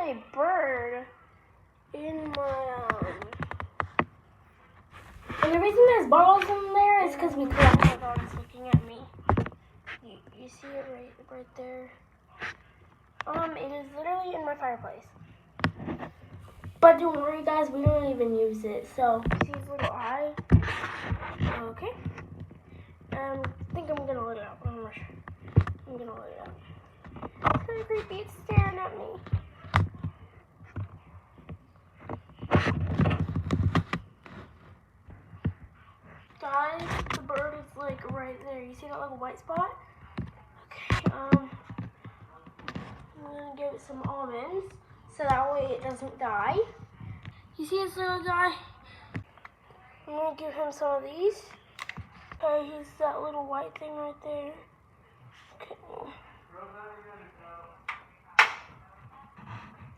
a bird in my And the reason there's balls in there is because we collect. My dog's looking at me. You see it right there? It is literally in my fireplace. But don't worry, guys, we don't even use it. So, see his little eye? Okay. I think I'm gonna let it out. I'm not sure. I'm gonna let it out. It's kind of creepy. It's staring at me. Guys, the bird is like right there. You see that little white spot? Okay. I'm gonna give it some almonds so that way it doesn't die. You see this little guy? I'm gonna give him some of these. He's that little white thing right there. Okay.